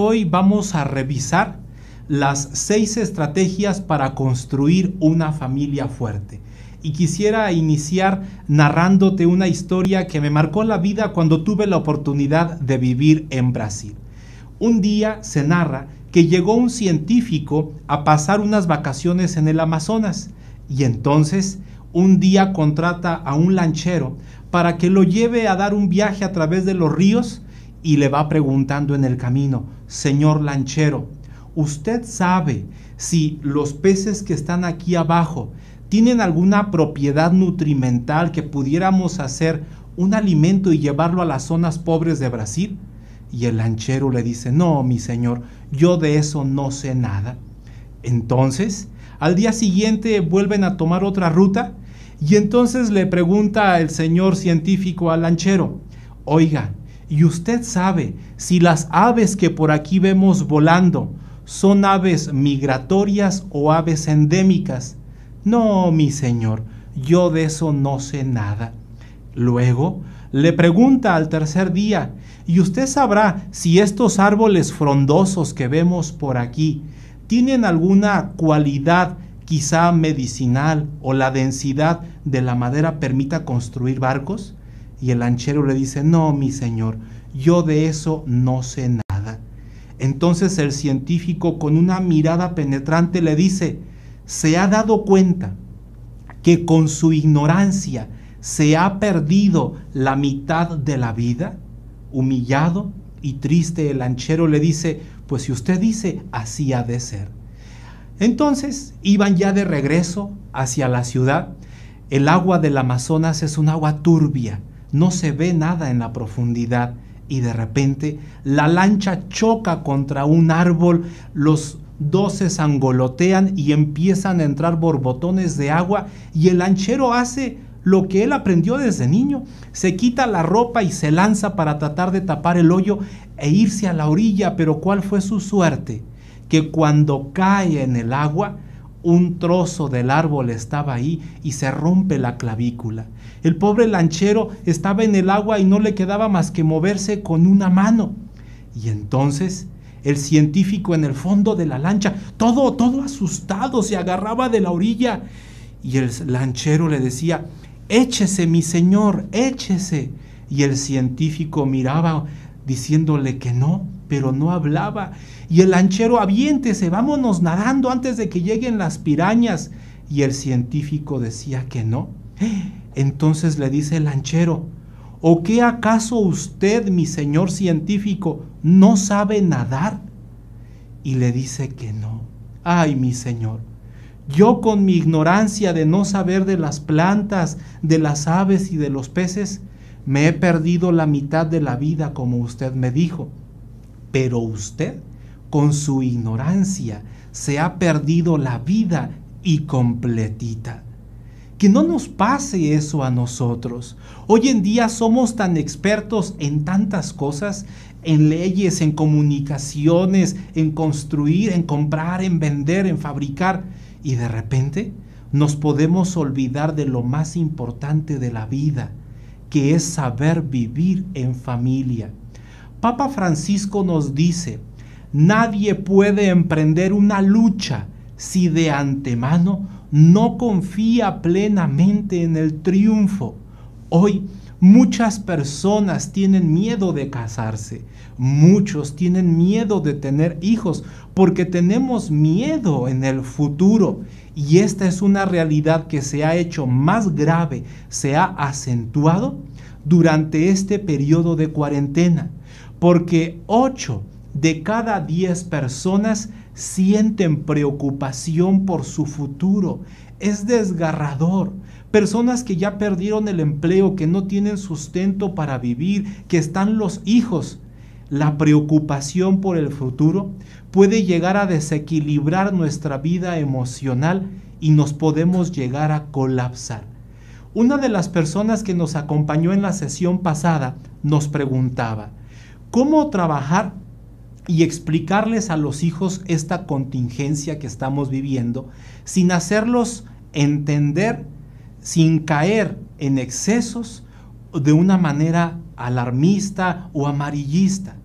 hoy vamos a revisar las 6 estrategias para construir una familia fuerte. Y quisiera iniciar narrándote una historia que me marcó la vida cuando tuve la oportunidad de vivir en Brasil. Un día se narra que llegó un científico a pasar unas vacaciones en el Amazonas y entonces un día contrata a un lanchero para que lo lleve a dar un viaje a través de los ríos y le va preguntando en el camino: señor lanchero, ¿usted sabe si los peces que están aquí abajo tienen alguna propiedad nutrimental que pudiéramos hacer un alimento y llevarlo a las zonas pobres de Brasil? Y el lanchero le dice: no, mi señor, yo de eso no sé nada. Entonces, al día siguiente vuelven a tomar otra ruta y entonces le pregunta el señor científico al lanchero: oiga, ¿y usted sabe si las aves que por aquí vemos volando son aves migratorias o aves endémicas? No, mi señor, yo de eso no sé nada. Luego le pregunta al tercer día: ¿y usted sabrá si estos árboles frondosos que vemos por aquí tienen alguna cualidad quizá medicinal o la densidad de la madera permita construir barcos? Y el lanchero le dice: no, mi señor, yo de eso no sé nada. Entonces el científico, con una mirada penetrante, le dice: ¿se ha dado cuenta que con su ignorancia se ha perdido la mitad de la vida? Humillado y triste, el lanchero le dice: pues si usted dice, así ha de ser. Entonces iban ya de regreso hacia la ciudad. El agua del Amazonas es un agua turbia, no se ve nada en la profundidad y de repente la lancha choca contra un árbol, los dos se sangolotean y empiezan a entrar borbotones de agua y el lanchero hace lo que él aprendió desde niño: se quita la ropa y se lanza para tratar de tapar el hoyo e irse a la orilla. Pero ¿cuál fue su suerte? Que cuando cae en el agua, un trozo del árbol estaba ahí y se rompe la clavícula. El pobre lanchero estaba en el agua y no le quedaba más que moverse con una mano. Y entonces el científico, en el fondo de la lancha, todo asustado, se agarraba de la orilla y el lanchero le decía: échese, mi señor, échese. Y el científico miraba diciéndole que no, pero no hablaba. Y el lanchero: aviéntese, vámonos nadando antes de que lleguen las pirañas. Y el científico decía que no. Entonces le dice el lanchero: ¿o qué acaso usted, mi señor científico, no sabe nadar? Y le dice que no. Ay, mi señor, yo con mi ignorancia de no saber de las plantas, de las aves y de los peces, me he perdido la mitad de la vida, como usted me dijo. Pero usted, con su ignorancia, se ha perdido la vida y completita. Que no nos pase eso a nosotros. Hoy en día somos tan expertos en tantas cosas, en leyes, en comunicaciones, en construir, en comprar, en vender, en fabricar, y de repente nos podemos olvidar de lo más importante de la vida, que es saber vivir en familia. Papa Francisco nos dice: nadie puede emprender una lucha si de antemano no confía plenamente en el triunfo. Hoy muchas personas tienen miedo de casarse, muchos tienen miedo de tener hijos porque tenemos miedo en el futuro. Y esta es una realidad que se ha hecho más grave, se ha acentuado durante este periodo de cuarentena, porque 8 de cada 10 personas sienten preocupación por su futuro. Es desgarrador. Personas que ya perdieron el empleo, que no tienen sustento para vivir, que están los hijos. La preocupación por el futuro puede llegar a desequilibrar nuestra vida emocional y nos podemos llegar a colapsar. Una de las personas que nos acompañó en la sesión pasada nos preguntaba: ¿cómo trabajar y explicarles a los hijos esta contingencia que estamos viviendo sin hacerlos entender, sin caer en excesos de una manera alarmista o amarillista?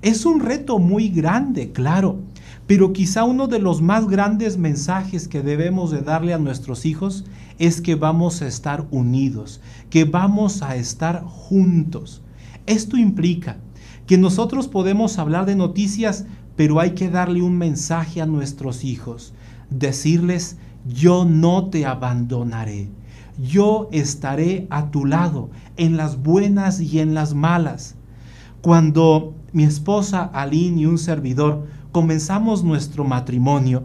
Es un reto muy grande, claro, pero quizá uno de los más grandes mensajes que debemos de darle a nuestros hijos es que vamos a estar unidos, que vamos a estar juntos. Esto implica que nosotros podemos hablar de noticias, pero hay que darle un mensaje a nuestros hijos, decirles: yo no te abandonaré, yo estaré a tu lado en las buenas y en las malas. Cuando mi esposa Aline y un servidor comenzamos nuestro matrimonio,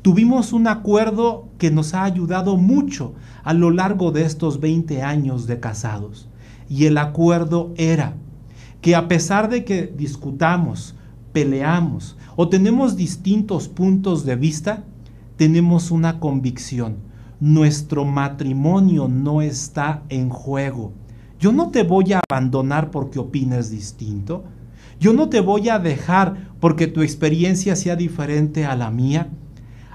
tuvimos un acuerdo que nos ha ayudado mucho a lo largo de estos 20 años de casados. Y el acuerdo era que a pesar de que discutamos, peleamos o tenemos distintos puntos de vista, tenemos una convicción: nuestro matrimonio no está en juego. Yo no te voy a abandonar porque opines distinto. Yo no te voy a dejar porque tu experiencia sea diferente a la mía.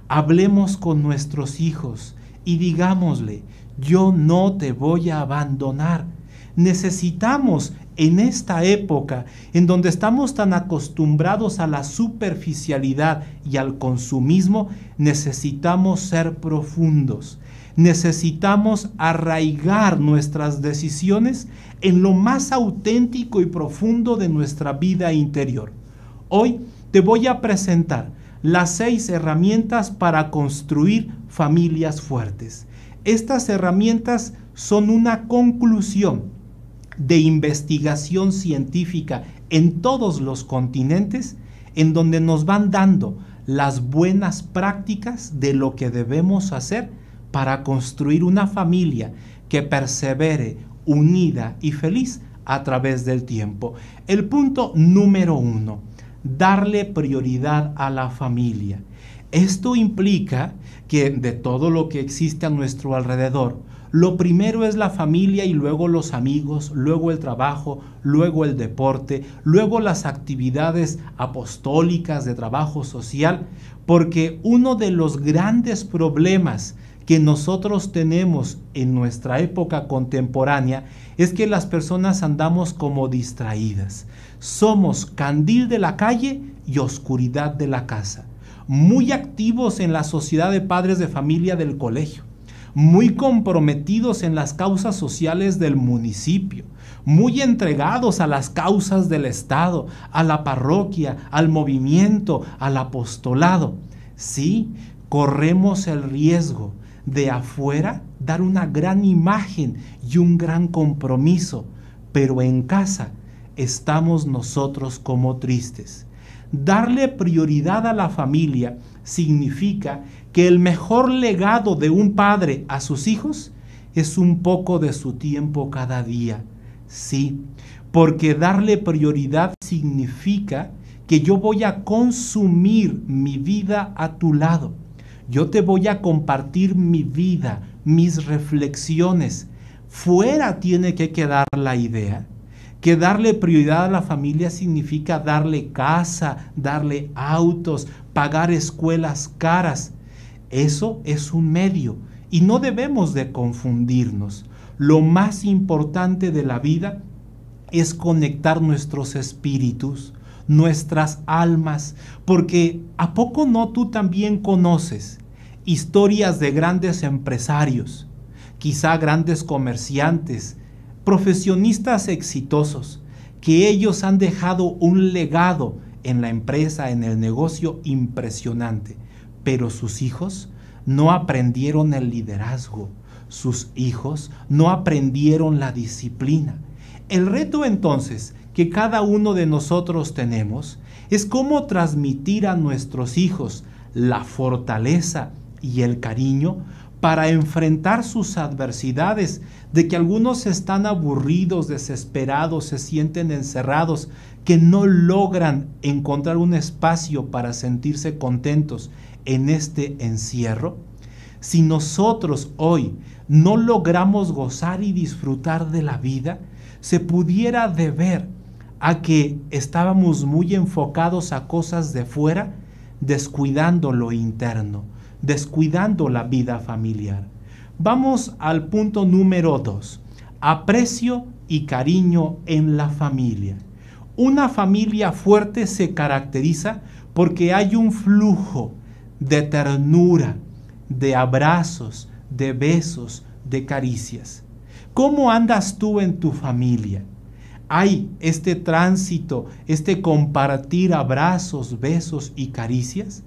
Hablemos con nuestros hijos y digámosle: yo no te voy a abandonar. Necesitamos, en esta época en donde estamos tan acostumbrados a la superficialidad y al consumismo, necesitamos ser profundos. Necesitamos arraigar nuestras decisiones en lo más auténtico y profundo de nuestra vida interior. Hoy te voy a presentar las 6 herramientas para construir familias fuertes. Estas herramientas son una conclusión de investigación científica en todos los continentes, en donde nos van dando las buenas prácticas de lo que debemos hacer para construir una familia que persevere unida y feliz a través del tiempo. El punto número 1, darle prioridad a la familia. Esto implica que de todo lo que existe a nuestro alrededor, lo primero es la familia y luego los amigos, luego el trabajo, luego el deporte, luego las actividades apostólicas de trabajo social, porque uno de los grandes problemas que nosotros tenemos en nuestra época contemporánea es que las personas andamos como distraídas. Somos candil de la calle y oscuridad de la casa. Muy activos en la sociedad de padres de familia del colegio, muy comprometidos en las causas sociales del municipio, muy entregados a las causas del Estado, a la parroquia, al movimiento, al apostolado. Sí, corremos el riesgo de afuera dar una gran imagen y un gran compromiso, pero en casa estamos nosotros como tristes. Darle prioridad a la familia significa que el mejor legado de un padre a sus hijos es un poco de su tiempo cada día. Sí, porque darle prioridad significa que yo voy a consumir mi vida a tu lado. Yo te voy a compartir mi vida, mis reflexiones. Fuera tiene que quedar la idea que darle prioridad a la familia significa darle casa, darle autos, pagar escuelas caras. Eso es un medio y no debemos de confundirnos. Lo más importante de la vida es conectar nuestros espíritus, nuestras almas, porque ¿a poco no tú también conoces historias de grandes empresarios, quizá grandes comerciantes, profesionistas exitosos, que ellos han dejado un legado en la empresa, en el negocio impresionante, pero sus hijos no aprendieron el liderazgo, sus hijos no aprendieron la disciplina? El reto entonces que cada uno de nosotros tenemos es cómo transmitir a nuestros hijos la fortaleza y el cariño para enfrentar sus adversidades, de que algunos están aburridos, desesperados, se sienten encerrados, que no logran encontrar un espacio para sentirse contentos en este encierro. Si nosotros hoy no logramos gozar y disfrutar de la vida, se pudiera deber a que estábamos muy enfocados a cosas de fuera, descuidando lo interno, descuidando la vida familiar. Vamos al punto número 2, aprecio y cariño en la familia. Una familia fuerte se caracteriza porque hay un flujo de ternura, de abrazos, de besos, de caricias. ¿Cómo andas tú en tu familia? ¿Hay este tránsito, este compartir abrazos, besos y caricias?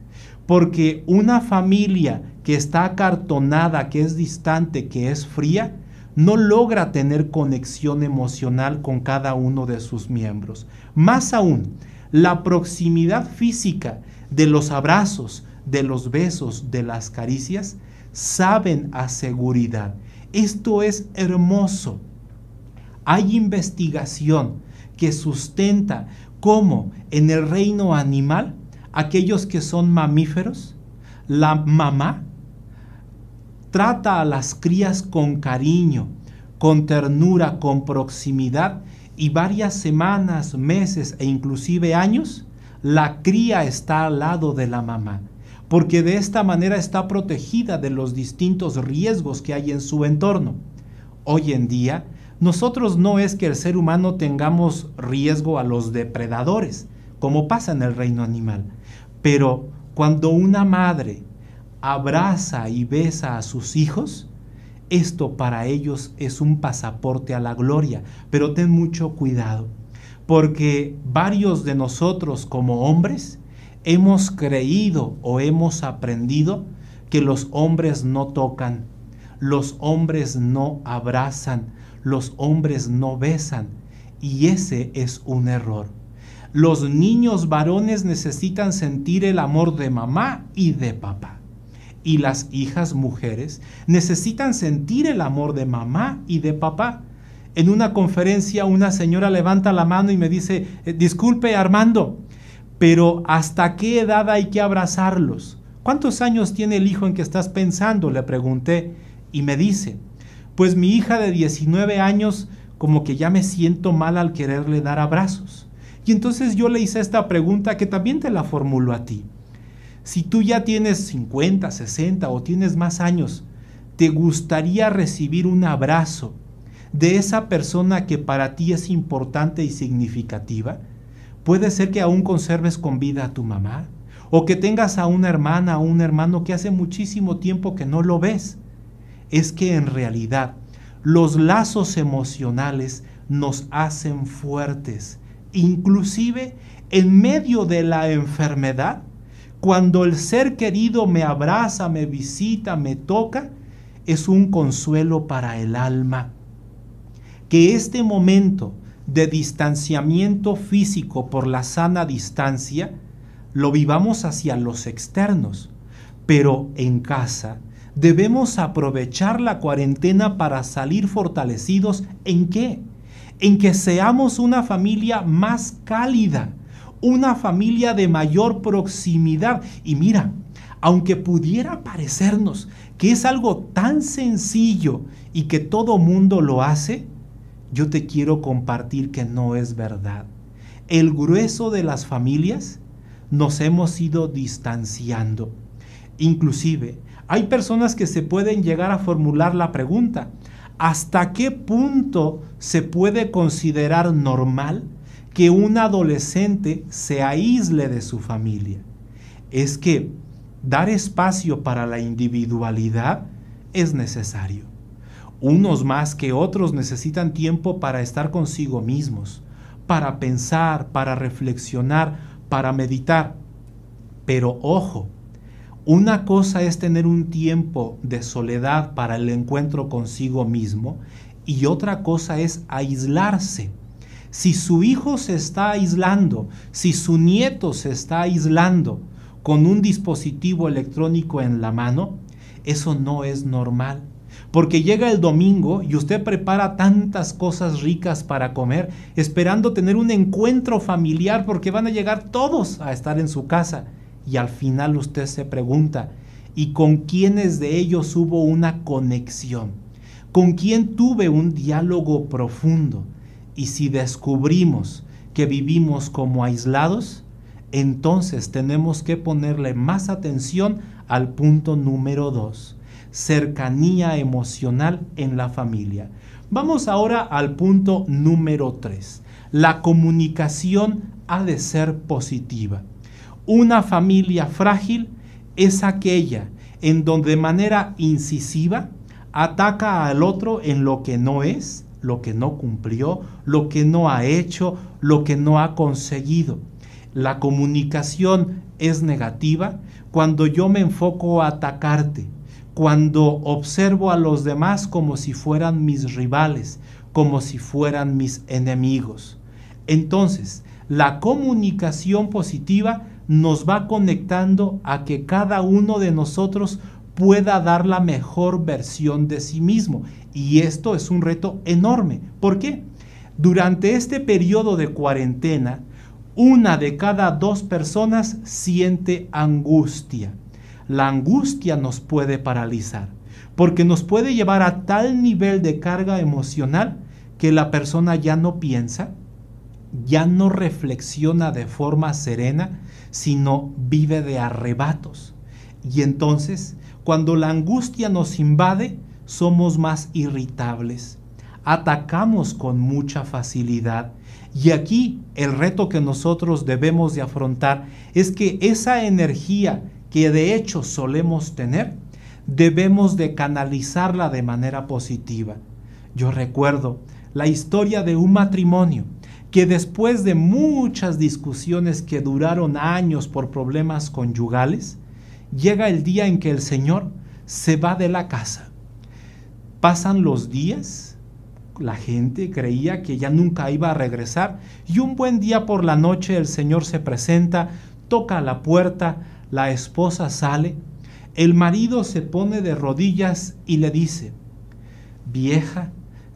Porque una familia que está acartonada, que es distante, que es fría, no logra tener conexión emocional con cada uno de sus miembros. Más aún, la proximidad física de los abrazos, de los besos, de las caricias, saben a seguridad. Esto es hermoso. Hay investigación que sustenta cómo en el reino animal, aquellos que son mamíferos, la mamá trata a las crías con cariño, con ternura, con proximidad, y varias semanas, meses e inclusive años, la cría está al lado de la mamá, porque de esta manera está protegida de los distintos riesgos que hay en su entorno. Hoy en día, nosotros no es que el ser humano tengamos riesgo a los depredadores, como pasa en el reino animal, pero cuando una madre abraza y besa a sus hijos, esto para ellos es un pasaporte a la gloria. Pero ten mucho cuidado, porque varios de nosotros como hombres hemos creído o hemos aprendido que los hombres no tocan, los hombres no abrazan, los hombres no besan, y ese es un error. Los niños varones necesitan sentir el amor de mamá y de papá. Y las hijas mujeres necesitan sentir el amor de mamá y de papá. En una conferencia una señora levanta la mano y me dice, disculpe Armando, pero ¿hasta qué edad hay que abrazarlos? ¿Cuántos años tiene el hijo en que estás pensando?, le pregunté, y me dice, pues mi hija de 19 años como que ya me siento mal al quererle dar abrazos. Y entonces yo le hice esta pregunta que también te la formulo a ti. Si tú ya tienes 50, 60 o tienes más años, ¿te gustaría recibir un abrazo de esa persona que para ti es importante y significativa? Puede ser que aún conserves con vida a tu mamá, o que tengas a una hermana o un hermano que hace muchísimo tiempo que no lo ves. Es que en realidad los lazos emocionales nos hacen fuertes, inclusive en medio de la enfermedad. Cuando el ser querido me abraza, me visita, me toca, es un consuelo para el alma. Que este momento de distanciamiento físico por la sana distancia lo vivamos hacia los externos, pero en casa debemos aprovechar la cuarentena para salir fortalecidos. ¿En qué? En que seamos una familia más cálida, una familia de mayor proximidad. Y mira, aunque pudiera parecernos que es algo tan sencillo y que todo mundo lo hace, yo te quiero compartir que no es verdad. El grueso de las familias nos hemos ido distanciando. Inclusive, hay personas que se pueden llegar a formular la pregunta, ¿hasta qué punto se puede considerar normal que un adolescente se aísle de su familia? Es que dar espacio para la individualidad es necesario. Unos más que otros necesitan tiempo para estar consigo mismos, para pensar, para reflexionar, para meditar. Pero ojo, una cosa es tener un tiempo de soledad para el encuentro consigo mismo y otra cosa es aislarse. Si su hijo se está aislando, si su nieto se está aislando con un dispositivo electrónico en la mano, eso no es normal. Porque llega el domingo y usted prepara tantas cosas ricas para comer, esperando tener un encuentro familiar porque van a llegar todos a estar en su casa. Y al final usted se pregunta, ¿y con quiénes de ellos hubo una conexión? ¿Con quién tuve un diálogo profundo? Y si descubrimos que vivimos como aislados, entonces tenemos que ponerle más atención al punto número 2, cercanía emocional en la familia. Vamos ahora al punto número 3, La comunicación ha de ser positiva. Una familia frágil es aquella en donde de manera incisiva ataca al otro en lo que no es, lo que no cumplió, lo que no ha hecho, lo que no ha conseguido. La comunicación es negativa cuando yo me enfoco a atacarte, cuando observo a los demás como si fueran mis rivales, como si fueran mis enemigos. Entonces, la comunicación positiva nos va conectando a que cada uno de nosotros pueda dar la mejor versión de sí mismo. Y esto es un reto enorme. ¿Por qué? Durante este periodo de cuarentena, 1 de cada 2 personas siente angustia. La angustia nos puede paralizar, porque nos puede llevar a tal nivel de carga emocional que la persona ya no piensa, ya no reflexiona de forma serena, sino vive de arrebatos. Y entonces, cuando la angustia nos invade, somos más irritables, atacamos con mucha facilidad. Y aquí el reto que nosotros debemos de afrontar es que esa energía que de hecho solemos tener, debemos de canalizarla de manera positiva. Yo recuerdo la historia de un matrimonio que después de muchas discusiones que duraron años por problemas conyugales, llega el día en que el señor se va de la casa. Pasan los días, la gente creía que ya nunca iba a regresar, y un buen día por la noche el señor se presenta, toca la puerta, la esposa sale, el marido se pone de rodillas y le dice: vieja,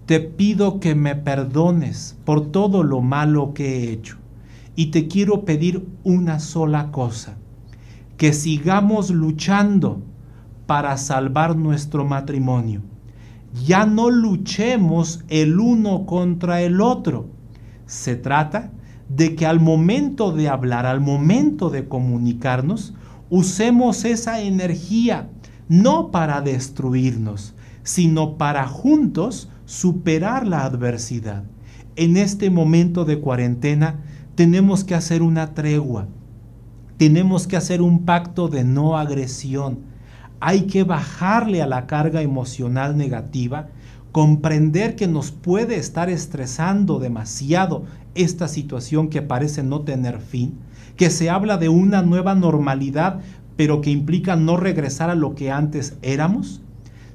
te pido que me perdones por todo lo malo que he hecho, y te quiero pedir una sola cosa: que sigamos luchando para salvar nuestro matrimonio. Ya no luchemos el uno contra el otro. Se trata de que al momento de hablar, al momento de comunicarnos, usemos esa energía no para destruirnos, sino para juntos superar la adversidad. En este momento de cuarentena tenemos que hacer una tregua, tenemos que hacer un pacto de no agresión. Hay que bajarle a la carga emocional negativa, comprender que nos puede estar estresando demasiado esta situación que parece no tener fin, que se habla de una nueva normalidad, pero que implica no regresar a lo que antes éramos.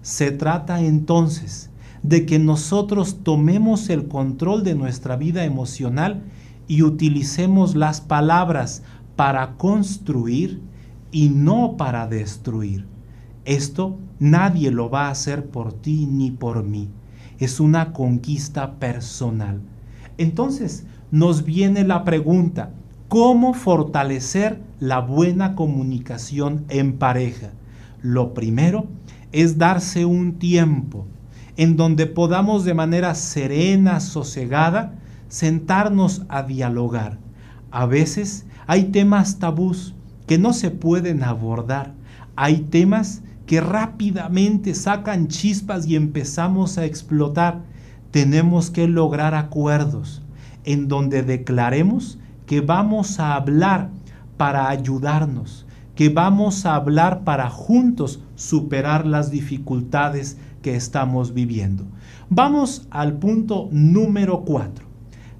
Se trata entonces de que nosotros tomemos el control de nuestra vida emocional y utilicemos las palabras para construir y no para destruir. Esto nadie lo va a hacer por ti ni por mí. Es una conquista personal. Entonces nos viene la pregunta: ¿cómo fortalecer la buena comunicación en pareja? Lo primero es darse un tiempo en donde podamos de manera serena, sosegada, sentarnos a dialogar. A veces hay temas tabús que no se pueden abordar. Hay temas que rápidamente sacan chispas y empezamos a explotar. Tenemos que lograr acuerdos en donde declaremos que vamos a hablar para ayudarnos, que vamos a hablar para juntos superar las dificultades que estamos viviendo. Vamos al punto número 4.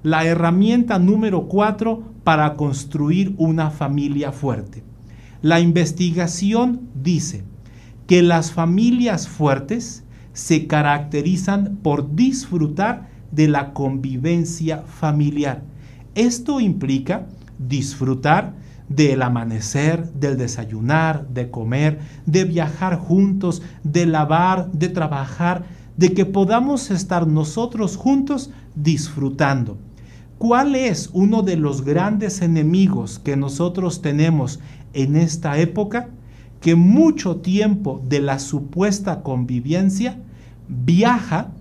La herramienta número 4 para construir una familia fuerte. La investigación dice que las familias fuertes se caracterizan por disfrutar de la convivencia familiar. Esto implica disfrutar del amanecer, del desayunar, de comer, de viajar juntos, de lavar, de trabajar, de que podamos estar nosotros juntos disfrutando. ¿Cuál es uno de los grandes enemigos que nosotros tenemos en esta época? Que mucho tiempo de la supuesta convivencia viaja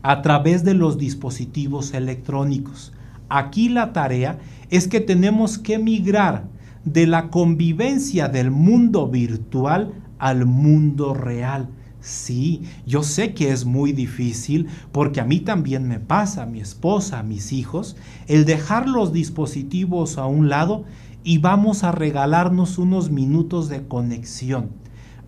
a través de los dispositivos electrónicos. Aquí la tarea es que tenemos que migrar de la convivencia del mundo virtual al mundo real. Sí, yo sé que es muy difícil porque a mí también me pasa, a mi esposa, a mis hijos, el dejar los dispositivos a un lado y vamos a regalarnos unos minutos de conexión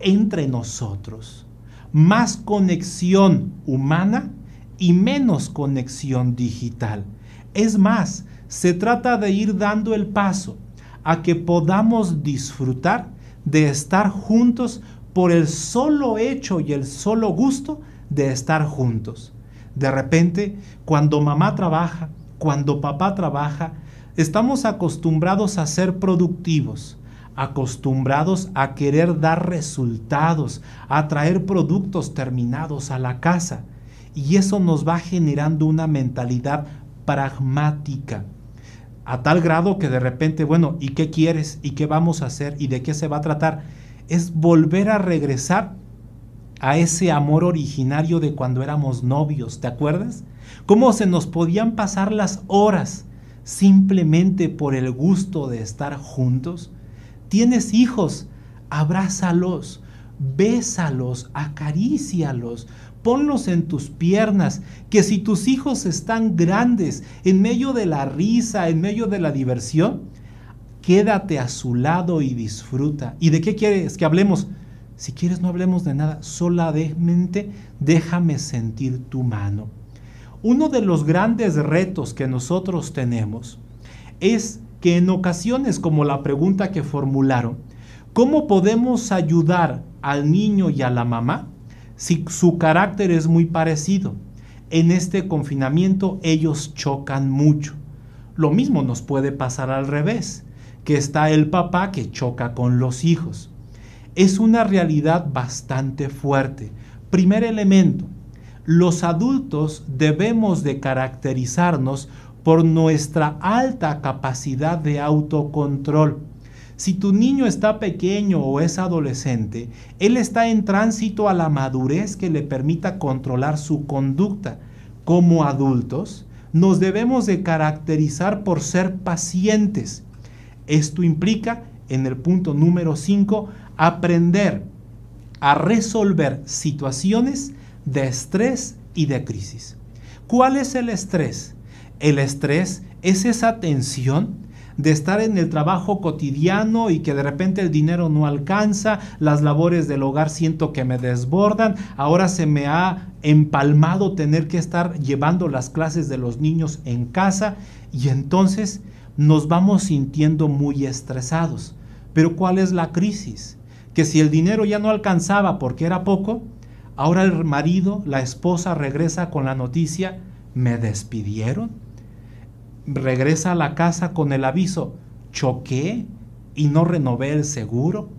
entre nosotros. Más conexión humana y menos conexión digital. Es más, se trata de ir dando el paso a que podamos disfrutar de estar juntos por el solo hecho y el solo gusto de estar juntos. De repente, cuando mamá trabaja, cuando papá trabaja, estamos acostumbrados a ser productivos, acostumbrados a querer dar resultados, a traer productos terminados a la casa. Y eso nos va generando una mentalidad pragmática, a tal grado que de repente, bueno, ¿y qué quieres? ¿Y qué vamos a hacer? ¿Y de qué se va a tratar? Es volver a regresar a ese amor originario de cuando éramos novios, ¿te acuerdas? Cómo se nos podían pasar las horas simplemente por el gusto de estar juntos. ¿Tienes hijos? Abrázalos, bésalos, acarícialos, ponlos en tus piernas, que si tus hijos están grandes, en medio de la risa, en medio de la diversión, quédate a su lado y disfruta. ¿Y de qué quieres que hablemos? Si quieres no hablemos de nada, solamente déjame sentir tu mano. Uno de los grandes retos que nosotros tenemos es que en ocasiones, como la pregunta que formularon, ¿cómo podemos ayudar al niño y a la mamá si su carácter es muy parecido? En este confinamiento ellos chocan mucho. Lo mismo nos puede pasar al revés, que está el papá que choca con los hijos. Es una realidad bastante fuerte. Primer elemento, los adultos debemos de caracterizarnos por nuestra alta capacidad de autocontrol. Si tu niño está pequeño o es adolescente, él está en tránsito a la madurez que le permita controlar su conducta. Como adultos, nos debemos de caracterizar por ser pacientes. Esto implica, en el punto número 5, aprender a resolver situaciones de estrés y de crisis. ¿Cuál es el estrés? El estrés es esa tensión de estar en el trabajo cotidiano y que de repente el dinero no alcanza, las labores del hogar siento que me desbordan, ahora se me ha empalmado tener que estar llevando las clases de los niños en casa y entonces nos vamos sintiendo muy estresados. Pero ¿cuál es la crisis? Que si el dinero ya no alcanzaba porque era poco, ahora el marido, la esposa regresa con la noticia, ¿me despidieron? Regresa a la casa con el aviso, choqué y no renové el seguro.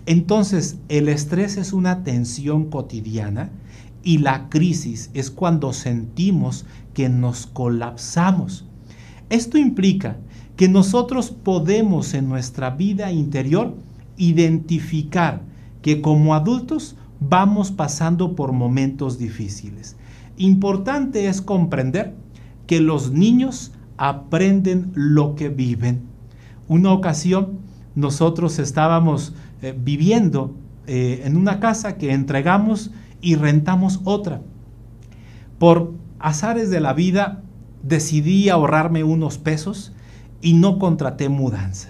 Entonces el estrés es una tensión cotidiana y la crisis es cuando sentimos que nos colapsamos. Esto implica que nosotros podemos en nuestra vida interior identificar que como adultos vamos pasando por momentos difíciles. Importante es comprender que los niños aprenden lo que viven. Una ocasión nosotros estábamos viviendo en una casa que entregamos y rentamos otra. Por azares de la vida decidí ahorrarme unos pesos y no contraté mudanza.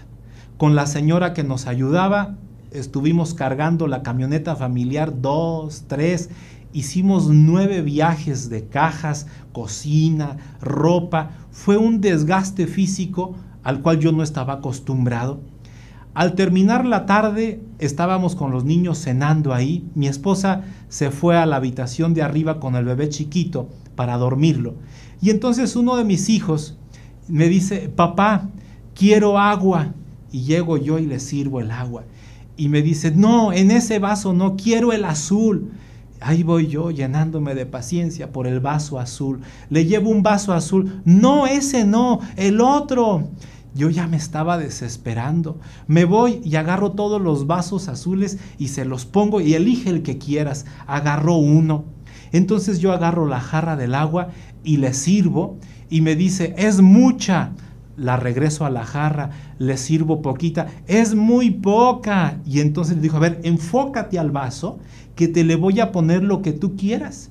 Con la señora que nos ayudaba estuvimos cargando la camioneta familiar 2, 3, hicimos 9 viajes de cajas, cocina, ropa. Fue un desgaste físico al cual yo no estaba acostumbrado. Al terminar la tarde estábamos con los niños cenando ahí. Mi esposa se fue a la habitación de arriba con el bebé chiquito para dormirlo. Y entonces uno de mis hijos me dice, papá, quiero agua. Y llego yo y le sirvo el agua. Y me dice, no, en ese vaso no, quiero el azul. Ahí voy yo llenándome de paciencia por el vaso azul. Le llevo un vaso azul. No, ese no, el otro. Yo ya me estaba desesperando. Me voy y agarro todos los vasos azules y se los pongo y elige el que quieras. Agarro uno. Entonces yo agarro la jarra del agua y le sirvo y me dice, es mucha. la regreso a la jarra, le sirvo poquita, es muy poca. Y entonces le dijo, a ver, enfócate al vaso, que te le voy a poner lo que tú quieras.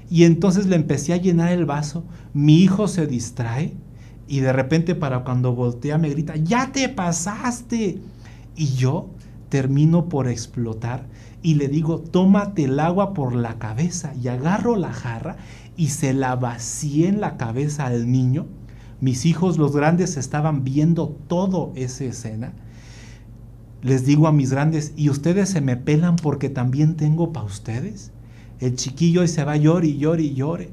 Y entonces le empecé a llenar el vaso, mi hijo se distrae y de repente para cuando voltea me grita, ¡ya te pasaste! Y yo termino por explotar y le digo, tómate el agua por la cabeza, y agarro la jarra y se la vacié en la cabeza al niño. Mis hijos, los grandes, estaban viendo toda esa escena. Les digo a mis grandes, ¿y ustedes se me pelan porque también tengo para ustedes? El chiquillo y se va, llore y llore y llore.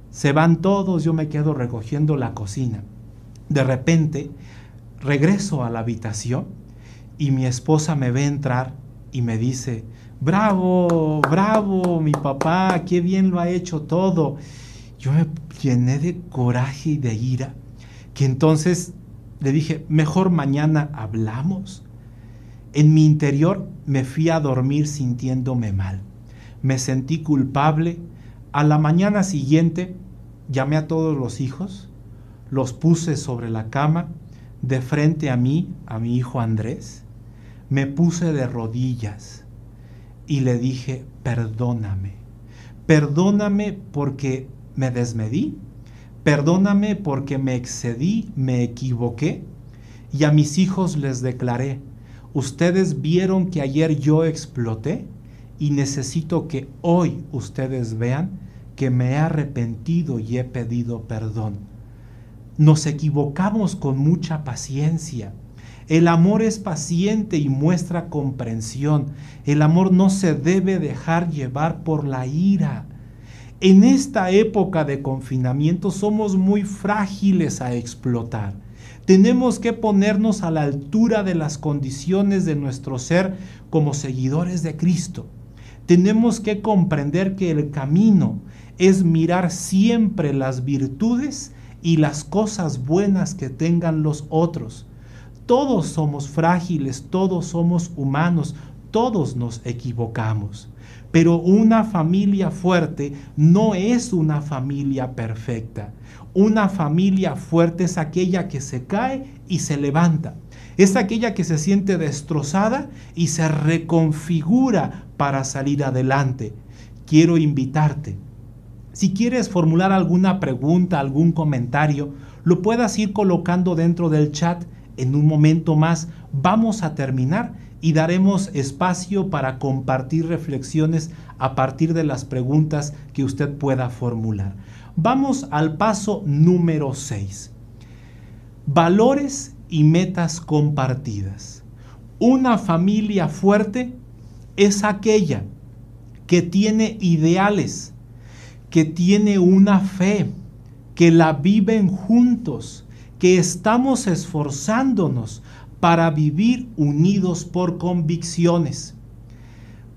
Se van todos, yo me quedo recogiendo la cocina. De repente regreso a la habitación y mi esposa me ve entrar y me dice, bravo, bravo, mi papá, qué bien lo ha hecho todo. Yo me llené de coraje y de ira, que entonces le dije, mejor mañana hablamos. En mi interior me fui a dormir sintiéndome mal. Me sentí culpable. A la mañana siguiente llamé a todos los hijos, los puse sobre la cama, de frente a mí, a mi hijo Andrés, me puse de rodillas y le dije, perdóname, perdóname porque me desmedí, perdóname porque me excedí, me equivoqué. Y a mis hijos les declaré, ustedes vieron que ayer yo exploté y necesito que hoy ustedes vean que me he arrepentido y he pedido perdón. Nos equivocamos con mucha paciencia. El amor es paciente y muestra comprensión. El amor no se debe dejar llevar por la ira. En esta época de confinamiento somos muy frágiles a explotar. Tenemos que ponernos a la altura de las condiciones de nuestro ser como seguidores de Cristo. Tenemos que comprender que el camino es mirar siempre las virtudes y las cosas buenas que tengan los otros. Todos somos frágiles, todos somos humanos, todos nos equivocamos. Pero una familia fuerte no es una familia perfecta. Una familia fuerte es aquella que se cae y se levanta. Es aquella que se siente destrozada y se reconfigura para salir adelante. Quiero invitarte. Si quieres formular alguna pregunta, algún comentario, lo puedas ir colocando dentro del chat. En un momento más vamos a terminar y daremos espacio para compartir reflexiones a partir de las preguntas que usted pueda formular. Vamos al paso número 6. Valores y metas compartidas. Una familia fuerte es aquella que tiene ideales, que tiene una fe, que la viven juntos, que estamos esforzándonos para vivir unidos por convicciones.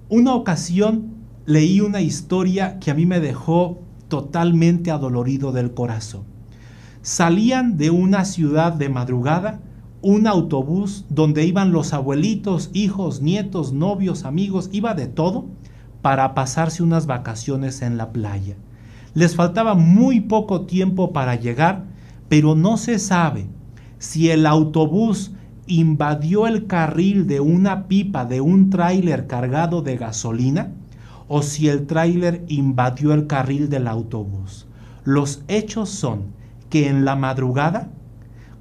Una ocasión leí una historia que a mí me dejó totalmente adolorido del corazón. Salían de una ciudad de madrugada un autobús donde iban los abuelitos, hijos, nietos, novios, amigos, iba de todo para pasarse unas vacaciones en la playa. Les faltaba muy poco tiempo para llegar, pero no se sabe si el autobús invadió el carril de una pipa de un tráiler cargado de gasolina o si el tráiler invadió el carril del autobús. Los hechos son que en la madrugada,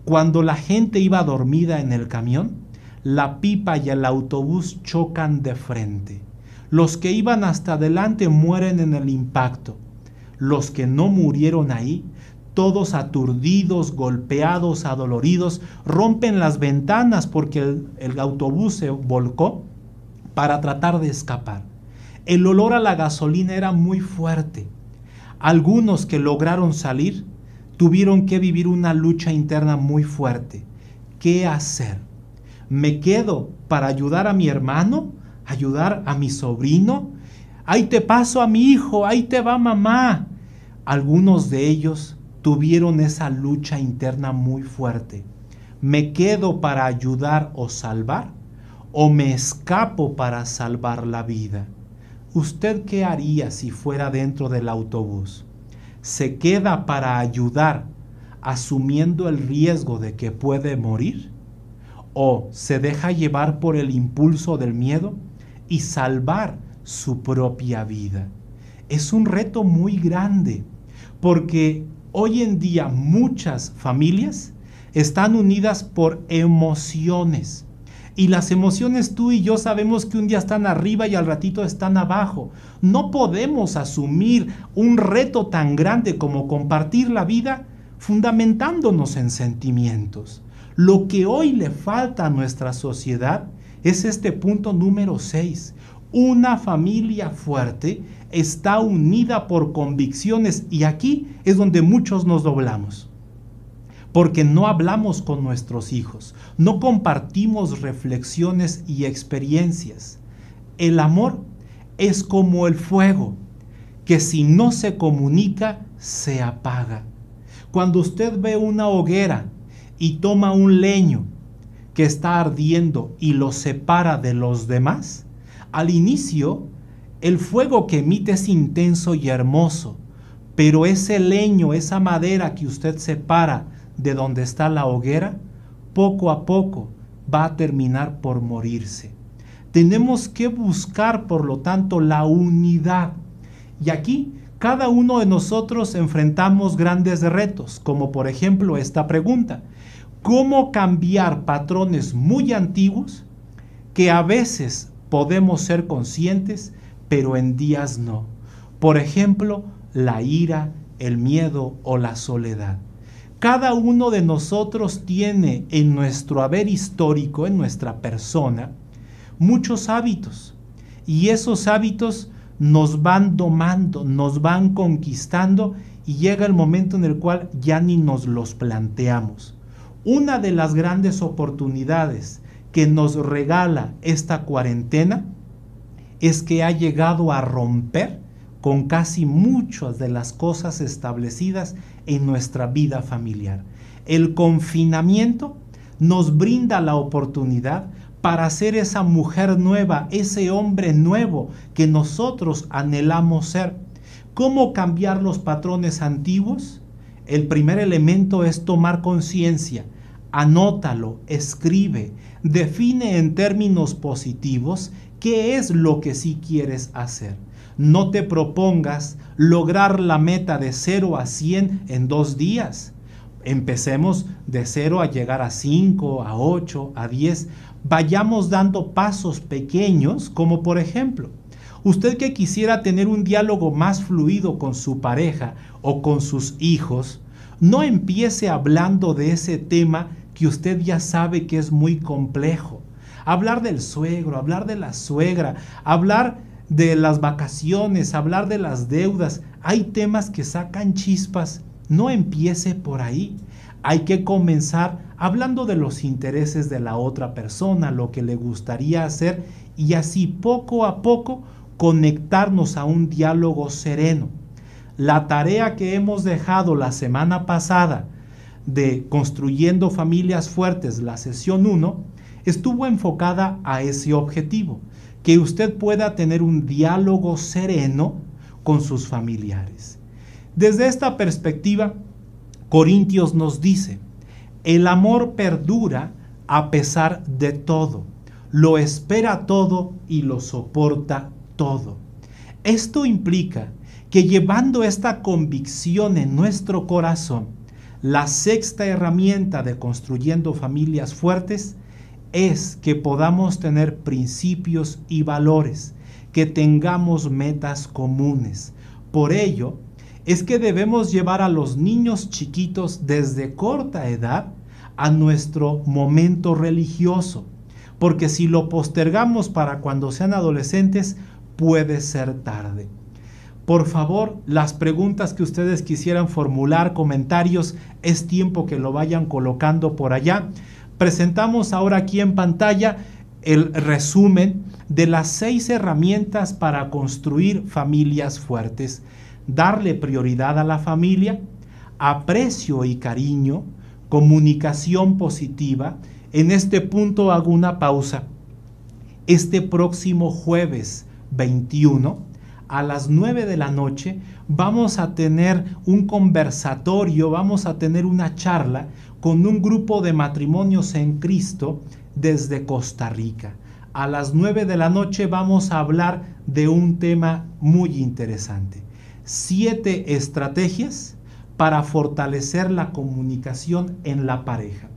cuando la gente iba dormida en el camión, la pipa y el autobús chocan de frente. Los que iban hasta adelante mueren en el impacto. Los que no murieron ahí, todos aturdidos, golpeados, adoloridos, rompen las ventanas porque el autobús se volcó para tratar de escapar. El olor a la gasolina era muy fuerte. Algunos que lograron salir tuvieron que vivir una lucha interna muy fuerte. ¿Qué hacer? ¿Me quedo para ayudar a mi hermano? ¿Ayudar a mi sobrino? Ahí te paso a mi hijo, ahí te va mamá. Algunos de ellos tuvieron esa lucha interna muy fuerte. ¿Me quedo para ayudar o salvar? ¿O me escapo para salvar la vida? ¿Usted qué haría si fuera dentro del autobús? ¿Se queda para ayudar asumiendo el riesgo de que puede morir? ¿O se deja llevar por el impulso del miedo y salvar su propia vida? Es un reto muy grande, porque hoy en día muchas familias están unidas por emociones. Y las emociones, tú y yo sabemos que un día están arriba y al ratito están abajo. No podemos asumir un reto tan grande como compartir la vida fundamentándonos en sentimientos. Lo que hoy le falta a nuestra sociedad es este punto número 6. Una familia fuerte está unida por convicciones, y aquí es donde muchos nos doblamos. Porque no hablamos con nuestros hijos, no compartimos reflexiones y experiencias. El amor es como el fuego, que si no se comunica, se apaga. Cuando usted ve una hoguera y toma un leño que está ardiendo y lo separa de los demás, al inicio el fuego que emite es intenso y hermoso, pero ese leño, esa madera que usted separa de donde está la hoguera, poco a poco va a terminar por morirse. Tenemos que buscar, por lo tanto, la unidad. Y aquí cada uno de nosotros enfrentamos grandes retos, como por ejemplo esta pregunta: ¿cómo cambiar patrones muy antiguos que a veces podemos ser conscientes, pero en días no? Por ejemplo, la ira, el miedo o la soledad. Cada uno de nosotros tiene en nuestro haber histórico, en nuestra persona, muchos hábitos. Y esos hábitos nos van domando, nos van conquistando, y llega el momento en el cual ya ni nos los planteamos. Una de las grandes oportunidades que nos regala esta cuarentena es que ha llegado a romper con casi muchas de las cosas establecidas en nuestra vida familiar. El confinamiento nos brinda la oportunidad para ser esa mujer nueva, ese hombre nuevo que nosotros anhelamos ser. ¿Cómo cambiar los patrones antiguos? El primer elemento es tomar conciencia. Anótalo, escribe, define en términos positivos qué es lo que sí quieres hacer. No te propongas lograr la meta de 0 a 100 en 2 días. Empecemos de 0 a llegar a 5, a 8, a 10. Vayamos dando pasos pequeños, como por ejemplo, usted que quisiera tener un diálogo más fluido con su pareja o con sus hijos, no empiece hablando de ese tema que usted ya sabe que es muy complejo. Hablar del suegro, hablar de la suegra, hablar de las vacaciones, hablar de las deudas. Hay temas que sacan chispas. No empiece por ahí. Hay que comenzar hablando de los intereses de la otra persona, lo que le gustaría hacer, y así poco a poco conectarnos a un diálogo sereno. La tarea que hemos dejado la semana pasada de Construyendo Familias Fuertes, la sesión 1, estuvo enfocada a ese objetivo, que usted pueda tener un diálogo sereno con sus familiares. Desde esta perspectiva, Corintios nos dice: el amor perdura a pesar de todo, lo espera todo y lo soporta todo. Esto implica que llevando esta convicción en nuestro corazón, la sexta herramienta de Construyendo Familias Fuertes es que podamos tener principios y valores, que tengamos metas comunes. Por ello, es que debemos llevar a los niños chiquitos desde corta edad a nuestro momento religioso, porque si lo postergamos para cuando sean adolescentes, puede ser tarde. Por favor, las preguntas que ustedes quisieran formular, comentarios, es tiempo que lo vayan colocando por allá. Presentamos ahora aquí en pantalla el resumen de las 6 herramientas para construir familias fuertes. Darle prioridad a la familia, aprecio y cariño, comunicación positiva. En este punto hago una pausa. Este próximo jueves 21 a las 9 de la noche vamos a tener un conversatorio, vamos a tener una charla con un grupo de matrimonios en Cristo desde Costa Rica. A las 9 de la noche vamos a hablar de un tema muy interesante. 7 estrategias para fortalecer la comunicación en la pareja.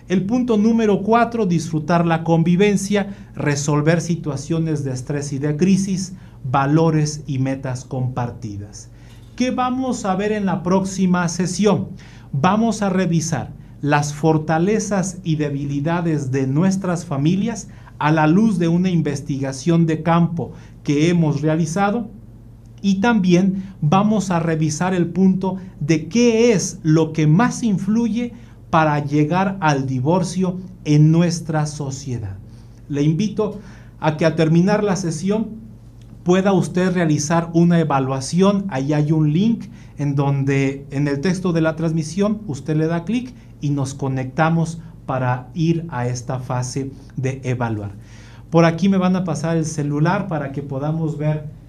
El punto número 4, disfrutar la convivencia, resolver situaciones de estrés y de crisis, valores y metas compartidas. ¿Qué vamos a ver en la próxima sesión? Vamos a revisar las fortalezas y debilidades de nuestras familias a la luz de una investigación de campo que hemos realizado, y también vamos a revisar el punto de qué es lo que más influye para llegar al divorcio en nuestra sociedad. Le invito a que al terminar la sesión pueda usted realizar una evaluación. Ahí hay un link en donde en el texto de la transmisión usted le da clic y nos conectamos para ir a esta fase de evaluar. Por aquí me van a pasar el celular para que podamos ver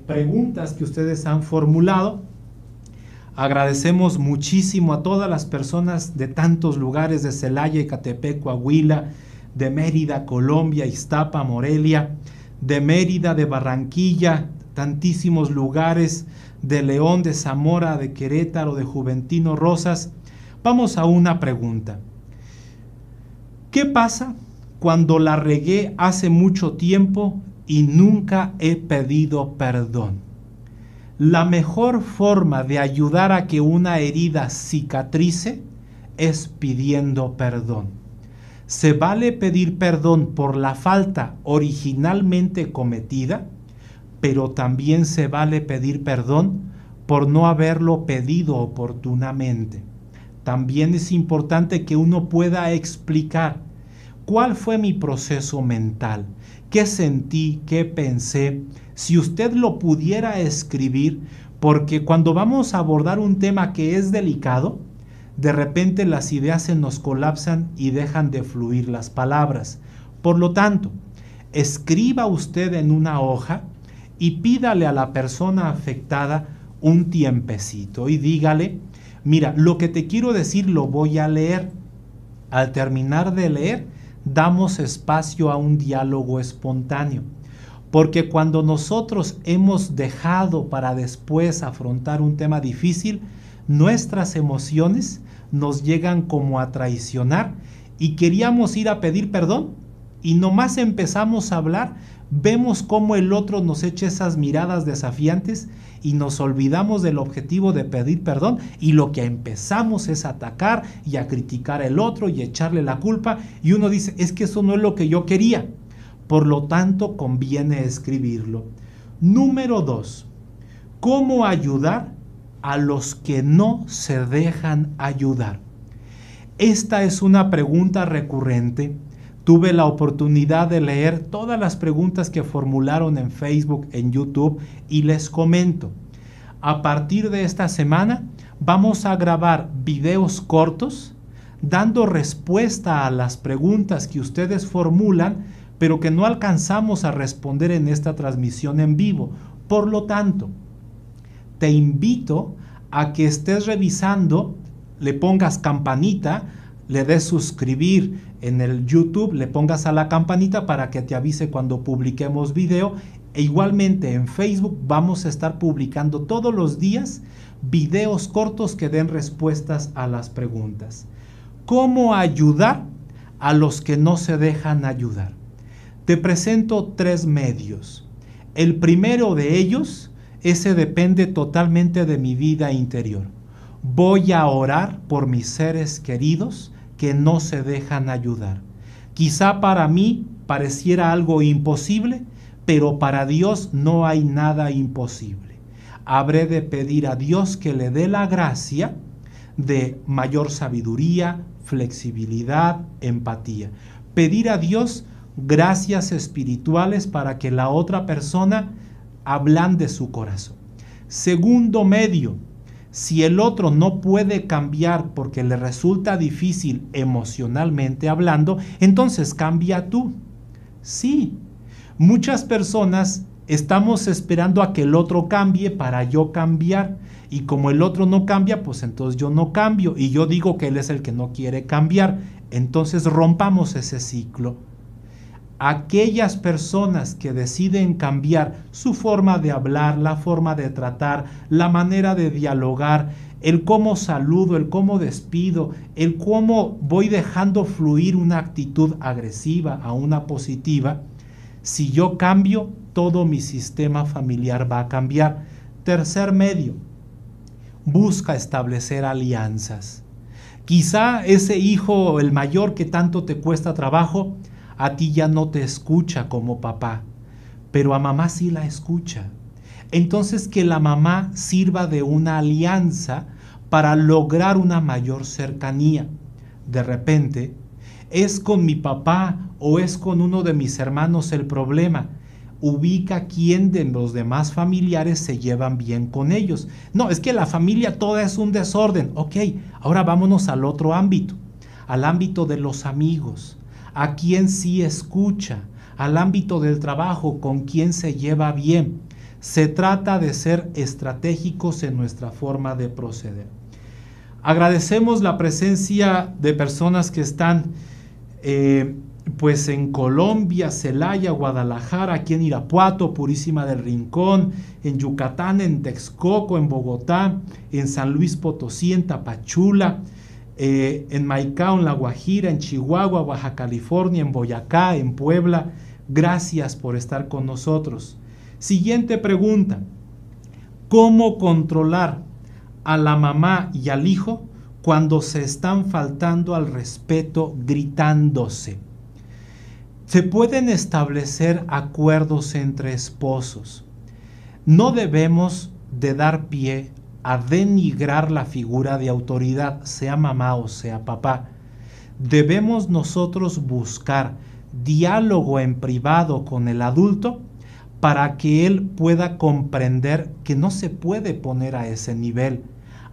preguntas que ustedes han formulado. Agradecemos muchísimo a todas las personas de tantos lugares, de Celaya, Ecatepec, Coahuila, de Mérida, Colombia, Iztapa, Morelia, de Mérida, de Barranquilla, tantísimos lugares, de León, de Zamora, de Querétaro, de Juventino Rosas. Vamos a una pregunta. ¿Qué pasa cuando la regué hace mucho tiempo y nunca he pedido perdón? La mejor forma de ayudar a que una herida cicatrice es pidiendo perdón. Se vale pedir perdón por la falta originalmente cometida, pero también se vale pedir perdón por no haberlo pedido oportunamente. También es importante que uno pueda explicar cuál fue mi proceso mental, qué sentí, qué pensé. Si usted lo pudiera escribir, porque cuando vamos a abordar un tema que es delicado, de repente las ideas se nos colapsan y dejan de fluir las palabras. Por lo tanto, escriba usted en una hoja y pídale a la persona afectada un tiempecito y dígale: mira, lo que te quiero decir lo voy a leer. Al terminar de leer, damos espacio a un diálogo espontáneo. Porque cuando nosotros hemos dejado para después afrontar un tema difícil, nuestras emociones nos llegan como a traicionar y queríamos ir a pedir perdón y nomás empezamos a hablar, vemos cómo el otro nos echa esas miradas desafiantes y nos olvidamos del objetivo de pedir perdón y lo que empezamos es a atacar y a criticar al otro y echarle la culpa y uno dice, es que eso no es lo que yo quería. Por lo tanto, conviene escribirlo. Número 2. ¿Cómo ayudar a los que no se dejan ayudar? Esta es una pregunta recurrente. Tuve la oportunidad de leer todas las preguntas que formularon en Facebook, en YouTube, y les comento. A partir de esta semana vamos a grabar videos cortos dando respuesta a las preguntas que ustedes formulan, pero que no alcanzamos a responder en esta transmisión en vivo. Por lo tanto, te invito a que estés revisando, le pongas campanita, le des suscribir en el YouTube, le pongas a la campanita para que te avise cuando publiquemos video. E igualmente en Facebook vamos a estar publicando todos los días videos cortos que den respuestas a las preguntas. ¿Cómo ayudar a los que no se dejan ayudar? Te presento 3 medios. El primero de ellos, ese depende totalmente de mi vida interior. Voy a orar por mis seres queridos que no se dejan ayudar. Quizá para mí pareciera algo imposible, pero para Dios no hay nada imposible. Habré de pedir a Dios que le dé la gracia de mayor sabiduría, flexibilidad, empatía. Pedir a Dios gracias espirituales para que la otra persona ablande su corazón. Segundo medio, si el otro no puede cambiar porque le resulta difícil emocionalmente hablando, entonces cambia tú. Sí, muchas personas Estamos esperando a que el otro cambie para yo cambiar. Y como el otro no cambia, pues entonces yo no cambio. Y yo digo que él es el que no quiere cambiar. Entonces rompamos ese ciclo. Aquellas personas que deciden cambiar su forma de hablar, la forma de tratar, la manera de dialogar, el cómo saludo, el cómo despido, el cómo voy dejando fluir una actitud agresiva a una positiva, si yo cambio, todo mi sistema familiar va a cambiar. Tercer medio, busca establecer alianzas. Quizá ese hijo, el mayor que tanto te cuesta trabajo, a ti ya no te escucha como papá, pero a mamá sí la escucha. Entonces que la mamá sirva de una alianza para lograr una mayor cercanía. De repente, ¿es con mi papá o es con uno de mis hermanos el problema? Ubica quién de los demás familiares se llevan bien con ellos. No, es que la familia toda es un desorden. Ok, ahora vámonos al otro ámbito, al ámbito de los amigos. A quién sí escucha, al ámbito del trabajo, con quién se lleva bien. Se trata de ser estratégicos en nuestra forma de proceder. Agradecemos la presencia de personas que están pues en Colombia, Celaya, Guadalajara, aquí en Irapuato, Purísima del Rincón, en Yucatán, en Texcoco, en Bogotá, en San Luis Potosí, en Tapachula, en Maicao, en La Guajira, en Chihuahua, Baja California, en Boyacá, en Puebla. Gracias por estar con nosotros. Siguiente pregunta. ¿Cómo controlar a la mamá y al hijo cuando se están faltando al respeto gritándose? Se pueden establecer acuerdos entre esposos. No debemos de dar pie a denigrar la figura de autoridad, sea mamá o sea papá. Debemos nosotros buscar diálogo en privado con el adulto para que él pueda comprender que no se puede poner a ese nivel.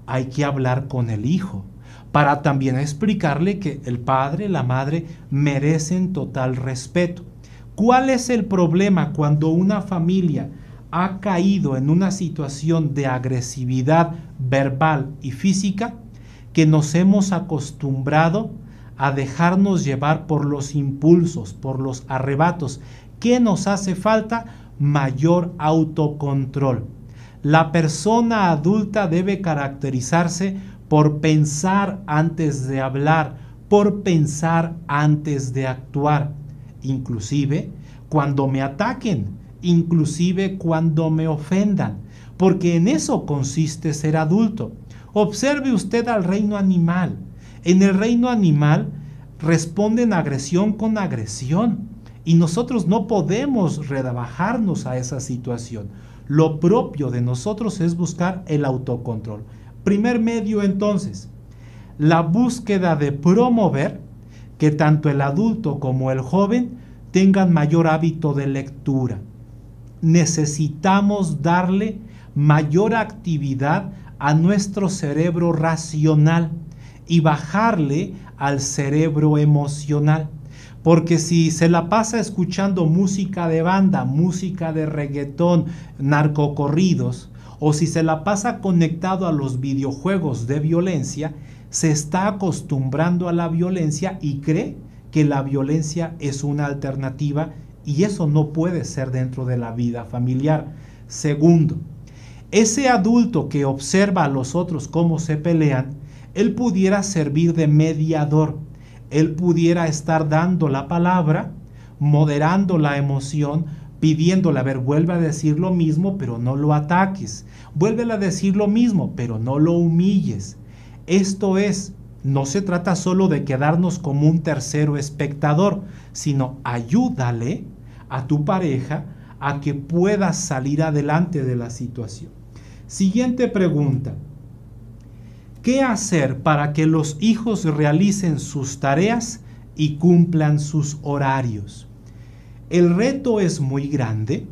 Hay que hablar con el hijo para también explicarle que el padre, la madre merecen total respeto. ¿Cuál es el problema cuando una familia ha caído en una situación de agresividad verbal y física? Que nos hemos acostumbrado a dejarnos llevar por los impulsos, por los arrebatos. ¿Qué nos hace falta? Mayor autocontrol. La persona adulta debe caracterizarse por pensar antes de hablar, por pensar antes de actuar, inclusive cuando me ataquen, inclusive cuando me ofendan, porque en eso consiste ser adulto. Observe usted al reino animal. En el reino animal responden agresión con agresión y nosotros no podemos rebajarnos a esa situación. Lo propio de nosotros es buscar el autocontrol. Primer medio entonces, la búsqueda de promover que tanto el adulto como el joven tengan mayor hábito de lectura. Necesitamos darle mayor actividad a nuestro cerebro racional y bajarle al cerebro emocional. Porque si se la pasa escuchando música de banda, música de reggaetón, narcocorridos, o si se la pasa conectado a los videojuegos de violencia, se está acostumbrando a la violencia y cree que la violencia es una alternativa y eso no puede ser dentro de la vida familiar. Segundo, ese adulto que observa a los otros cómo se pelean, él pudiera servir de mediador. Él pudiera estar dando la palabra, moderando la emoción, pidiéndole, a ver, vuelve a decir lo mismo, pero no lo ataques. Vuelve a decir lo mismo, pero no lo humilles. Esto es, no se trata solo de quedarnos como un tercero espectador, sino ayúdale a tu pareja a que pueda salir adelante de la situación. Siguiente pregunta. ¿Qué hacer para que los hijos realicen sus tareas y cumplan sus horarios? El reto es muy grande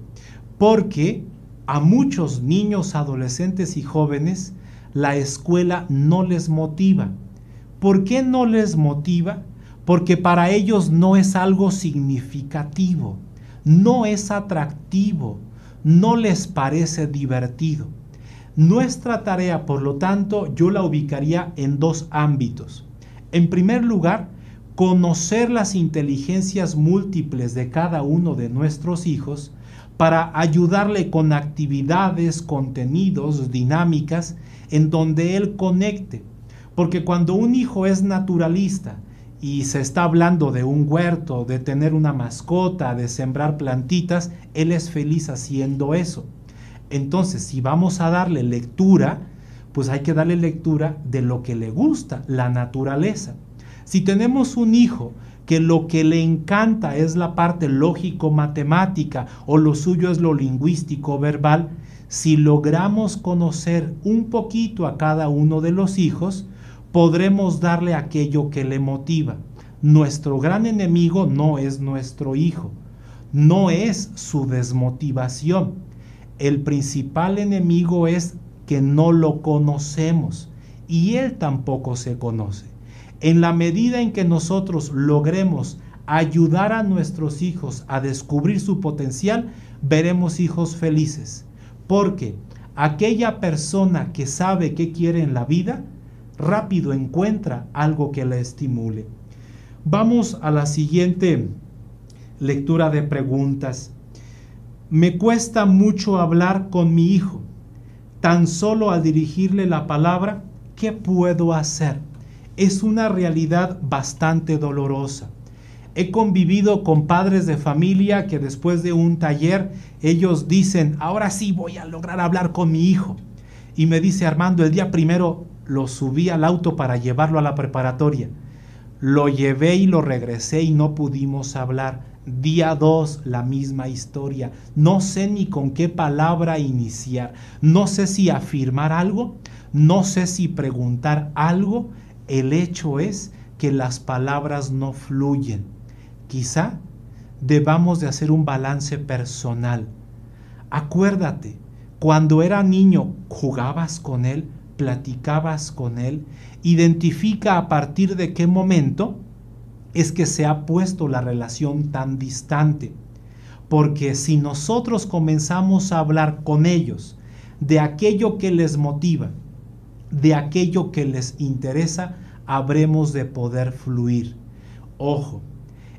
porque a muchos niños, adolescentes y jóvenes la escuela no les motiva. ¿Por qué no les motiva? Porque para ellos no es algo significativo, no es atractivo, no les parece divertido. Nuestra tarea, por lo tanto, yo la ubicaría en dos ámbitos. En primer lugar, conocer las inteligencias múltiples de cada uno de nuestros hijos para ayudarle con actividades, contenidos, dinámicas en donde él conecte. Porque cuando un hijo es naturalista y se está hablando de un huerto, de tener una mascota, de sembrar plantitas, él es feliz haciendo eso. Entonces, si vamos a darle lectura, pues hay que darle lectura de lo que le gusta, la naturaleza. Si tenemos un hijo que lo que le encanta es la parte lógico-matemática o lo suyo es lo lingüístico-verbal, si logramos conocer un poquito a cada uno de los hijos, podremos darle aquello que le motiva. Nuestro gran enemigo no es nuestro hijo, no es su desmotivación. El principal enemigo es que no lo conocemos y él tampoco se conoce. En la medida en que nosotros logremos ayudar a nuestros hijos a descubrir su potencial, veremos hijos felices. Porque aquella persona que sabe qué quiere en la vida, rápido encuentra algo que la estimule. Vamos a la siguiente lectura de preguntas. Me cuesta mucho hablar con mi hijo. Tan solo al dirigirle la palabra, ¿qué puedo hacer? Es una realidad bastante dolorosa. He convivido con padres de familia que después de un taller, ellos dicen, ahora sí voy a lograr hablar con mi hijo. Y me dice Armando, el día primero lo subí al auto para llevarlo a la preparatoria. Lo llevé y lo regresé y no pudimos hablar. Día 2, la misma historia. No sé ni con qué palabra iniciar. No sé si afirmar algo. No sé si preguntar algo. El hecho es que las palabras no fluyen. Quizá debamos de hacer un balance personal. Acuérdate, cuando era niño, jugabas con él, platicabas con él. Identifica a partir de qué momento es que se ha puesto la relación tan distante. Porque si nosotros comenzamos a hablar con ellos de aquello que les motiva, de aquello que les interesa, habremos de poder fluir. Ojo,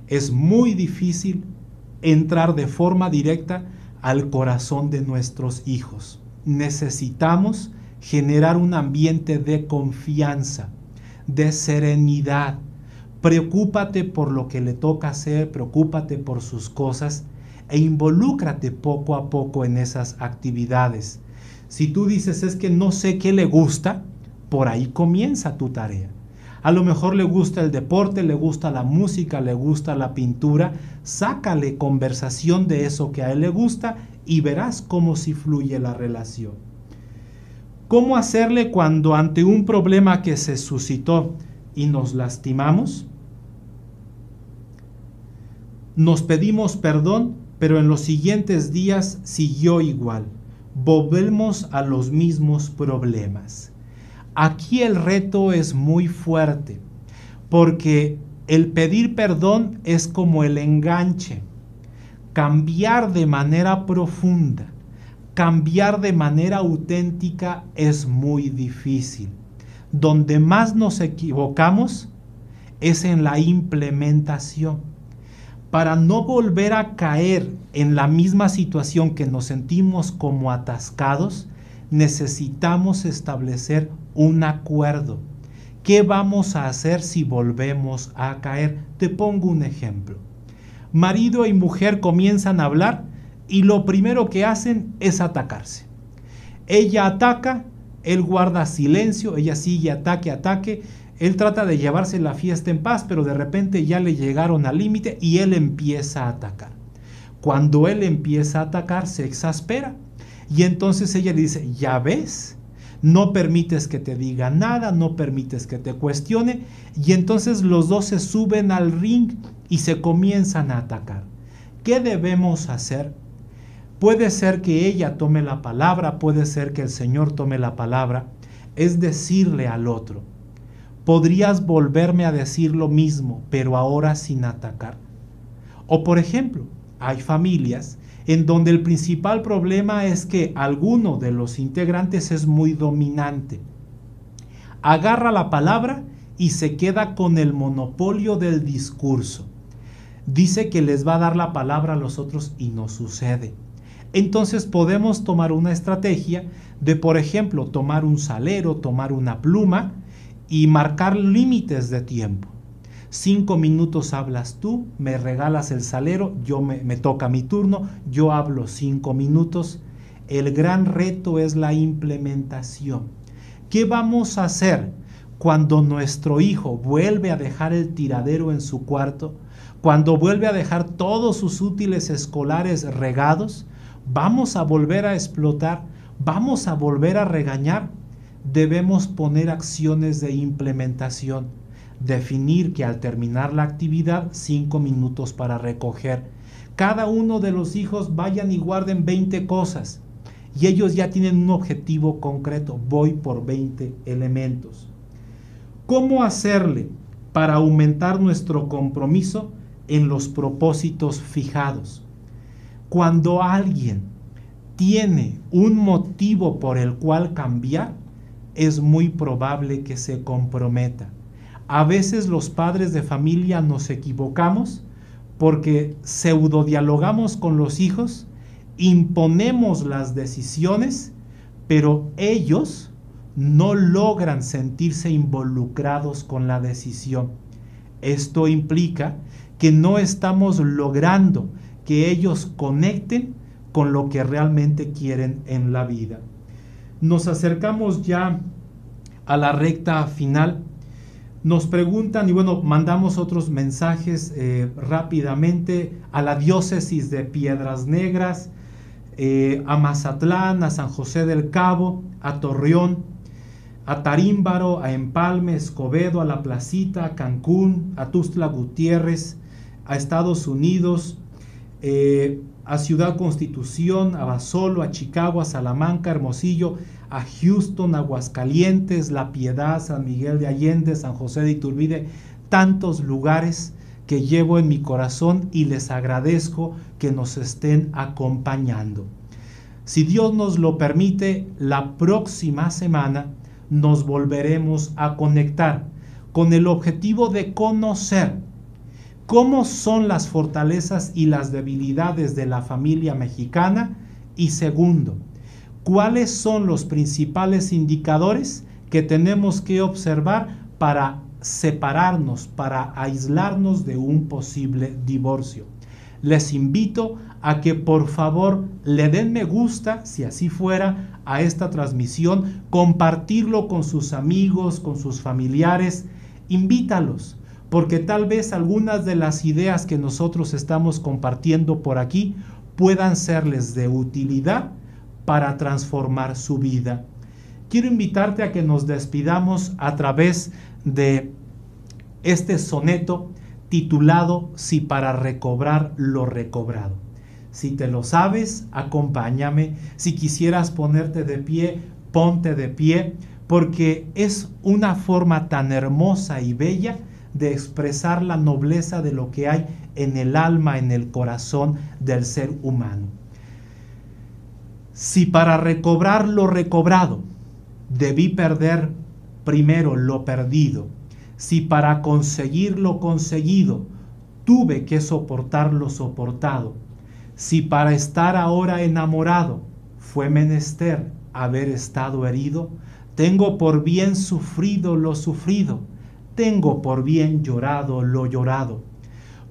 es muy difícil entrar de forma directa al corazón de nuestros hijos. Necesitamos generar un ambiente de confianza, de serenidad. Preocúpate por lo que le toca hacer, preocúpate por sus cosas e involúcrate poco a poco en esas actividades. Si tú dices, es que no sé qué le gusta, por ahí comienza tu tarea. A lo mejor le gusta el deporte, le gusta la música, le gusta la pintura. Sácale conversación de eso que a él le gusta y verás cómo si fluye la relación. ¿Cómo hacerle cuando ante un problema que se suscitó y nos lastimamos? Nos pedimos perdón, pero en los siguientes días siguió igual. Volvemos a los mismos problemas. Aquí el reto es muy fuerte, porque el pedir perdón es como el enganche. Cambiar de manera profunda, cambiar de manera auténtica es muy difícil. Donde más nos equivocamos es en la implementación. Para no volver a caer en la misma situación que nos sentimos como atascados, necesitamos establecer un acuerdo. ¿Qué vamos a hacer si volvemos a caer? Te pongo un ejemplo. Marido y mujer comienzan a hablar y lo primero que hacen es atacarse. Ella ataca, él guarda silencio, ella sigue ataque. Él trata de llevarse la fiesta en paz, pero de repente ya le llegaron al límite y él empieza a atacar. Cuando él empieza a atacar, se exaspera. Y entonces ella le dice, ya ves, no permites que te diga nada, no permites que te cuestione. Y entonces los dos se suben al ring y se comienzan a atacar. ¿Qué debemos hacer? Puede ser que ella tome la palabra, puede ser que el Señor tome la palabra. Es decirle al otro, podrías volverme a decir lo mismo, pero ahora sin atacar. O por ejemplo, hay familias en donde el principal problema es que alguno de los integrantes es muy dominante. Agarra la palabra y se queda con el monopolio del discurso. Dice que les va a dar la palabra a los otros y no sucede. Entonces podemos tomar una estrategia de, por ejemplo, tomar un salero, tomar una pluma y marcar límites de tiempo. 5 minutos hablas tú, me regalas el salero, me toca mi turno, yo hablo 5 minutos. El gran reto es la implementación. ¿Qué vamos a hacer cuando nuestro hijo vuelve a dejar el tiradero en su cuarto? Cuando vuelve a dejar todos sus útiles escolares regados, ¿vamos a volver a explotar? ¿Vamos a volver a regañar? Debemos poner acciones de implementación. Definir que al terminar la actividad, 5 minutos para recoger. Cada uno de los hijos vayan y guarden 20 cosas. Y ellos ya tienen un objetivo concreto. Voy por 20 elementos. ¿Cómo hacerle para aumentar nuestro compromiso en los propósitos fijados? Cuando alguien tiene un motivo por el cual cambiar, es muy probable que se comprometa. A veces los padres de familia nos equivocamos porque pseudodialogamos con los hijos, imponemos las decisiones, pero ellos no logran sentirse involucrados con la decisión. Esto implica que no estamos logrando que ellos conecten con lo que realmente quieren en la vida. Nos acercamos ya a la recta final. Nos preguntan, y bueno, mandamos otros mensajes rápidamente a la diócesis de Piedras Negras, a Mazatlán, a San José del Cabo, a Torreón, a Tarímbaro, a Empalme, Escobedo, a La Placita, a Cancún, a Tuxtla Gutiérrez, a Estados Unidos, a Ciudad Constitución, a Basolo, a Chicago, a Salamanca, Hermosillo, a Houston, Aguascalientes, La Piedad, San Miguel de Allende, San José de Iturbide, tantos lugares que llevo en mi corazón y les agradezco que nos estén acompañando. Si Dios nos lo permite, la próxima semana nos volveremos a conectar con el objetivo de conocer cómo son las fortalezas y las debilidades de la familia mexicana y segundo, cuáles son los principales indicadores que tenemos que observar para separarnos, para aislarnos de un posible divorcio. Les invito a que por favor le den me gusta, si así fuera, a esta transmisión, compartirlo con sus amigos, con sus familiares, invítalos, porque tal vez algunas de las ideas que nosotros estamos compartiendo por aquí puedan serles de utilidad para transformar su vida. Quiero invitarte a que nos despidamos a través de este soneto titulado Si para recobrar lo recobrado. Si te lo sabes, acompáñame. Si quisieras ponerte de pie, ponte de pie, porque es una forma tan hermosa y bella de expresar la nobleza de lo que hay en el alma, en el corazón del ser humano. Si para recobrar lo recobrado debí perder primero lo perdido, si para conseguir lo conseguido tuve que soportar lo soportado, si para estar ahora enamorado fue menester haber estado herido, tengo por bien sufrido lo sufrido, tengo por bien llorado lo llorado,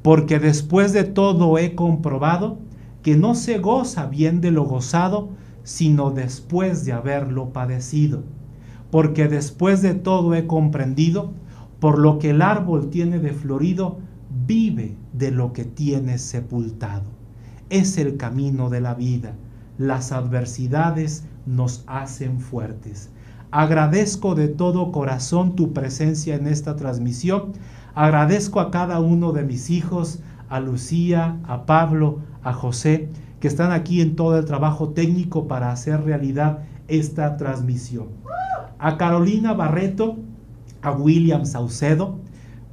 porque después de todo he comprobado que no se goza bien de lo gozado, sino después de haberlo padecido, porque después de todo he comprendido, por lo que el árbol tiene de florido, vive de lo que tiene sepultado. Es el camino de la vida. Las adversidades nos hacen fuertes. Agradezco de todo corazón tu presencia en esta transmisión. Agradezco a cada uno de mis hijos, a Lucía, a Pablo, a José, que están aquí en todo el trabajo técnico para hacer realidad esta transmisión. A Carolina Barreto, a William Saucedo,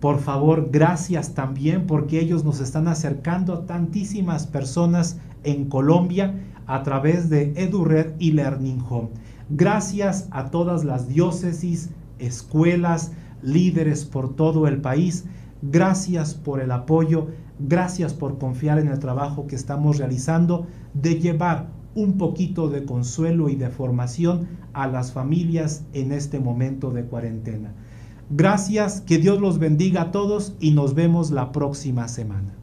Por favor, gracias también porque ellos nos están acercando a tantísimas personas en Colombia a través de EduRed y Learning Home. Gracias a todas las diócesis, escuelas, líderes por todo el país. Gracias por el apoyo, gracias por confiar en el trabajo que estamos realizando de llevar un poquito de consuelo y de formación a las familias en este momento de cuarentena. Gracias, que Dios los bendiga a todos y nos vemos la próxima semana.